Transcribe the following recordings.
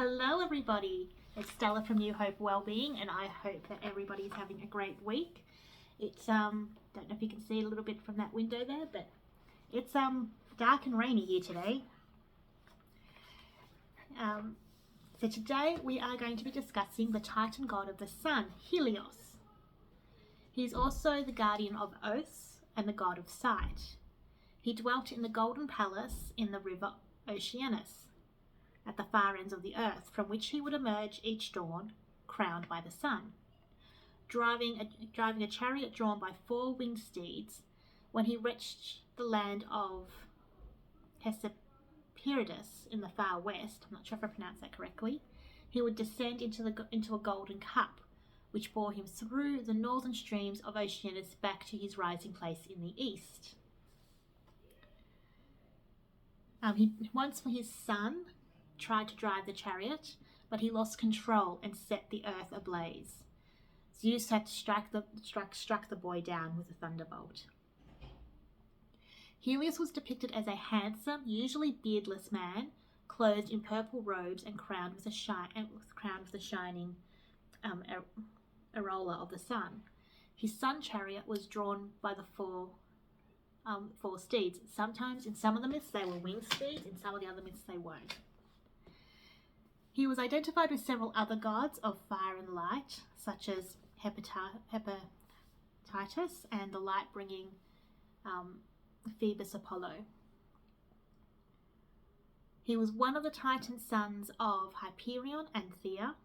Hello everybody, it's Stella from New Hope Wellbeing, and I hope that everybody's having a great week. It's don't know if you can see a little bit from that window there, but it's dark and rainy here today. So today we are going to be discussing the Titan god of the sun, Helios. He's also the guardian of oaths and the god of sight. He dwelt in the golden palace in the river Oceanus, at the far ends of the earth, from which he would emerge each dawn, crowned by the sun, driving a chariot drawn by 4 winged steeds. When he reached the land of Hesperidus in the far west, I'm not sure if I pronounced that correctly, he would descend into a golden cup, which bore him through the northern streams of Oceanus back to his rising place in the east. Once for his son tried to drive the chariot, but he lost control and set the earth ablaze. Zeus had to struck the boy down with a thunderbolt. Helios was depicted as a handsome, usually beardless man, clothed in purple robes and crowned with the shining aureola of the sun. His sun chariot was drawn by the four steeds. Sometimes in some of the myths they were winged steeds, in some of the other myths they weren't. He was identified with several other gods of fire and light, such as Hepatitis and the light-bringing Phoebus Apollo. He was one of the Titan sons of Hyperion and Thea,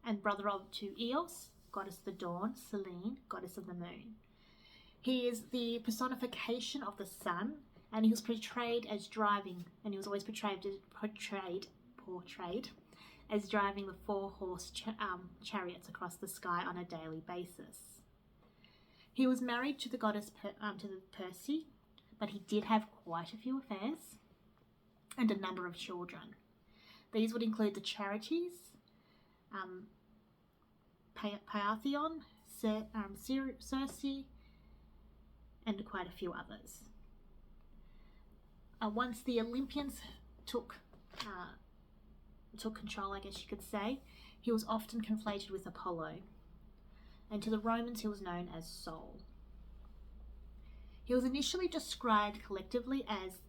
and brother to Eos, goddess of the dawn, Selene, goddess of the moon. He is the personification of the sun, and he was portrayed as driving, and he was always portrayed as driving the 4-horse chariots across the sky on a daily basis. He was married to the goddess Perse, but he did have quite a few affairs and a number of children. These would include the Charites, Pythion, Circe, and quite a few others. Once the Olympians took control, I guess you could say, he was often conflated with Apollo, and to the Romans he was known as Sol. He was initially described collectively as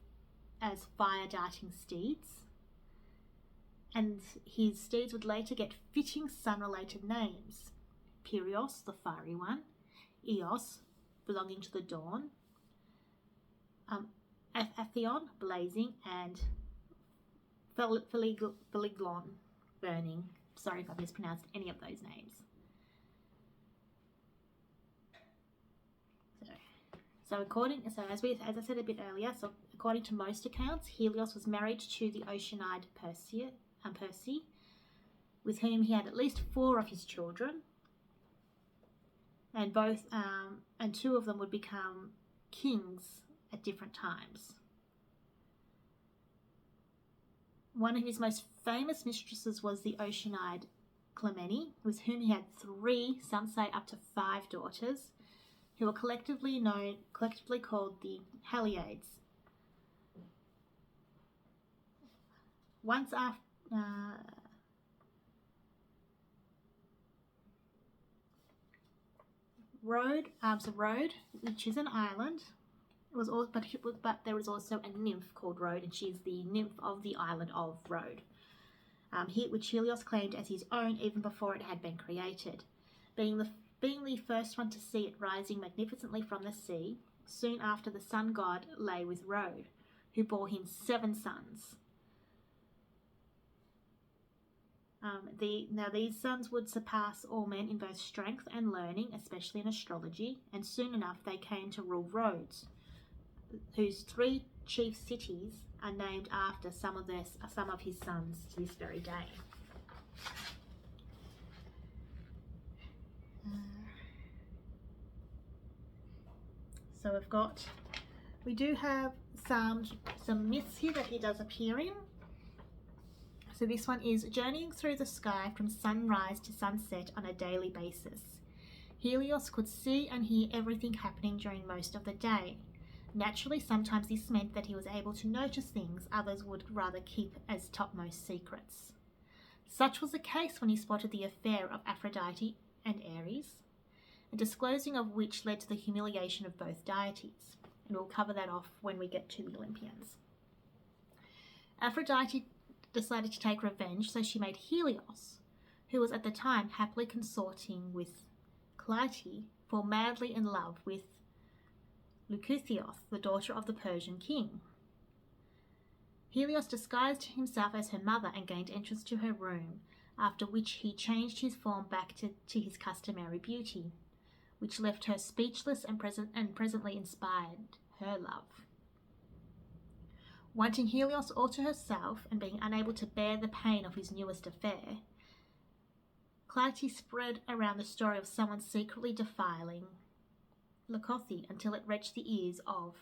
fire-darting steeds, and his steeds would later get fitting sun-related names: Pyrrhos, the fiery one; Eos, belonging to the dawn; Atheon, blazing; and Pheliglon, burning. Sorry if I mispronounced any of those names. As I said a bit earlier, so according to most accounts, Helios was married to the Oceanide Perse, with whom he had at least 4 of his children, and 2 of them would become kings at different times. One of his most famous mistresses was the Oceanide Clymene, with whom he had 3, some say up to 5 daughters, who were collectively called the Helios. Once after Rhode, which is an island, but there was also a nymph called Rhode, and she's the nymph of the island of Rhode, which Helios claimed as his own even before it had been created. Being the first one to see it rising magnificently from the sea, soon after the sun god lay with Rhode, who bore him 7 sons. These sons would surpass all men in both strength and learning, especially in astrology, and soon enough they came to rule Rhodes, whose 3 chief cities are named after some of his sons to this very day. So we do have some myths here that he does appear in. So this one is journeying through the sky from sunrise to sunset on a daily basis. Helios could see and hear everything happening during most of the day. Naturally, sometimes this meant that he was able to notice things others would rather keep as topmost secrets. Such was the case when he spotted the affair of Aphrodite and Ares, a disclosing of which led to the humiliation of both deities. And we'll cover that off when we get to the Olympians. Aphrodite decided to take revenge, so she made Helios, who was at the time happily consorting with Clytie, fall madly in love with Leucotheos, the daughter of the Persian king. Helios disguised himself as her mother and gained entrance to her room, after which he changed his form back to his customary beauty, which left her speechless and presently inspired her love. Wanting Helios all to herself and being unable to bear the pain of his newest affair, Clytie spread around the story of someone secretly defiling Leucothea until it reached the ears of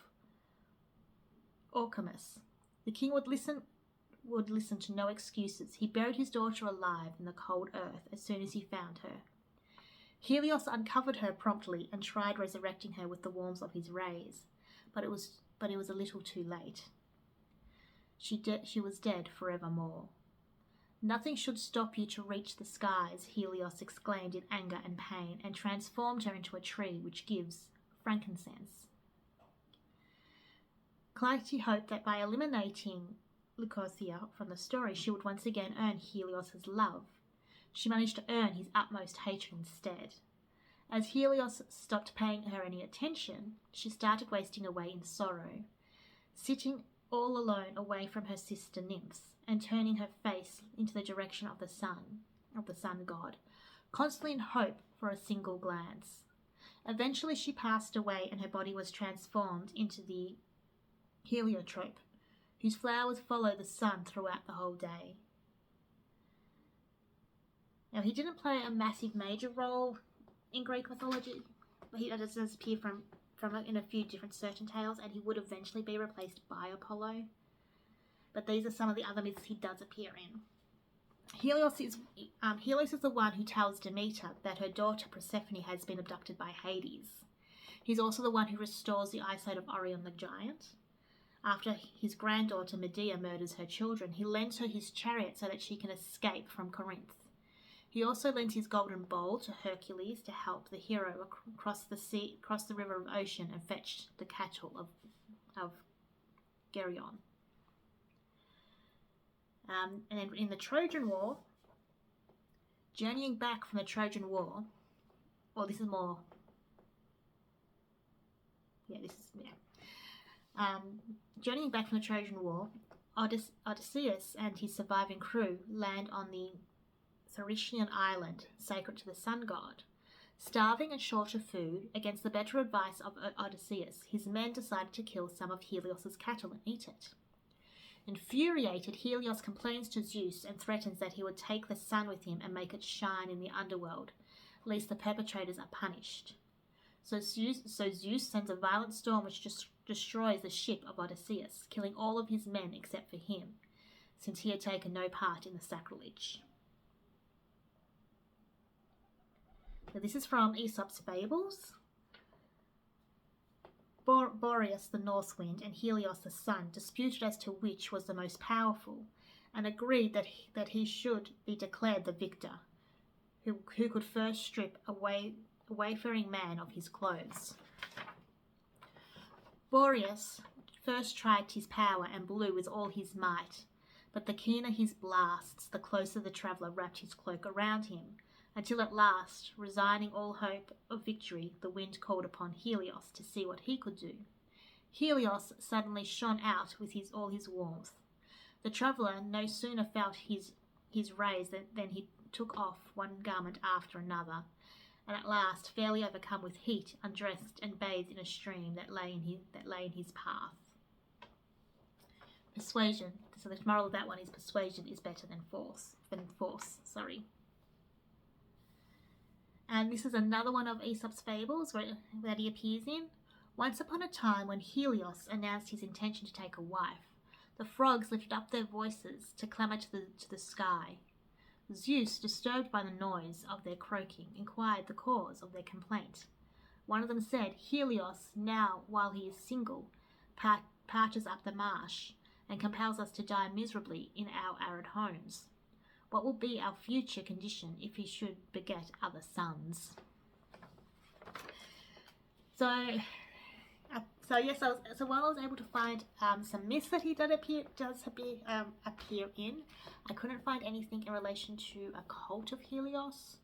Orchomus. The king would listen to no excuses. He buried his daughter alive in the cold earth as soon as he found her. Helios uncovered her promptly and tried resurrecting her with the warmth of his rays, but it was a little too late. She was dead forevermore. Nothing should stop you to reach the skies, Helios exclaimed in anger and pain, and transformed her into a tree which gives frankincense. Clytie hoped that by eliminating Leucothea from the story, she would once again earn Helios' love. She managed to earn his utmost hatred instead. As Helios stopped paying her any attention, she started wasting away in sorrow, sitting all alone away from her sister nymphs and turning her face into the direction of the sun god, constantly in hope for a single glance. Eventually she passed away and her body was transformed into the heliotrope, whose flowers follow the sun throughout the whole day. Now, he didn't play a massive major role in Greek mythology, but he does appear in a few different certain tales, and he would eventually be replaced by Apollo. But these are some of the other myths he does appear in. Helios is the one who tells Demeter that her daughter Persephone has been abducted by Hades. He's also the one who restores the eyesight of Orion the giant. After his granddaughter Medea murders her children, he lends her his chariot so that she can escape from Corinth. He also lends his golden bowl to Hercules to help the hero cross the river of Ocean and fetch the cattle of Geryon. And in the Trojan War, journeying back from the Trojan War, journeying back from the Trojan War, Odysseus and his surviving crew land on the Thracian island, sacred to the sun god. Starving and short of food, against the better advice of Odysseus, his men decided to kill some of Helios' cattle and eat it. Infuriated, Helios complains to Zeus and threatens that he would take the sun with him and make it shine in the underworld, lest the perpetrators are punished. So Zeus sends a violent storm which destroys the ship of Odysseus, killing all of his men except for him, since he had taken no part in the sacrilege. Now, this is from Aesop's Fables. Boreas, the north wind, and Helios, the sun, disputed as to which was the most powerful, and agreed that he should be declared the victor, who could first strip a wayfaring man of his clothes. Boreas first tried his power and blew with all his might, but the keener his blasts, the closer the traveller wrapped his cloak around him, until at last, resigning all hope of victory, the wind called upon Helios to see what he could do. Helios suddenly shone out with all his warmth. The traveller no sooner felt his rays than he took off one garment after another, and at last, fairly overcome with heat, undressed and bathed in a stream that lay in his path. Persuasion. So the moral of that one is persuasion is better than force. And this is another one of Aesop's Fables that he appears in. Once upon a time, when Helios announced his intention to take a wife, the frogs lifted up their voices to clamour to the sky. Zeus, disturbed by the noise of their croaking, inquired the cause of their complaint. One of them said, Helios, now while he is single, parches up the marsh and compels us to die miserably in our arid homes. What will be our future condition if he should beget other sons? So yes, while I was able to find some myths that he does appear in, I couldn't find anything in relation to a cult of Helios.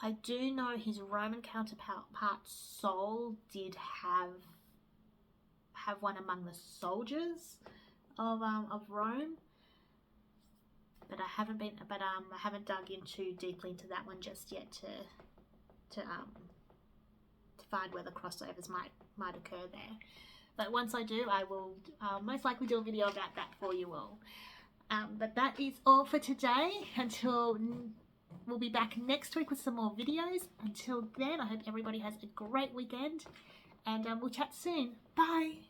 I do know his Roman counterpart Sol did have one among the soldiers of Rome, but I haven't dug in too deeply into that one just yet to find where the crossovers might occur there. But once I do, I will most likely do a video about that for you all. But that is all for today. We'll be back next week with some more videos. Until then, I hope everybody has a great weekend, and we'll chat soon. Bye.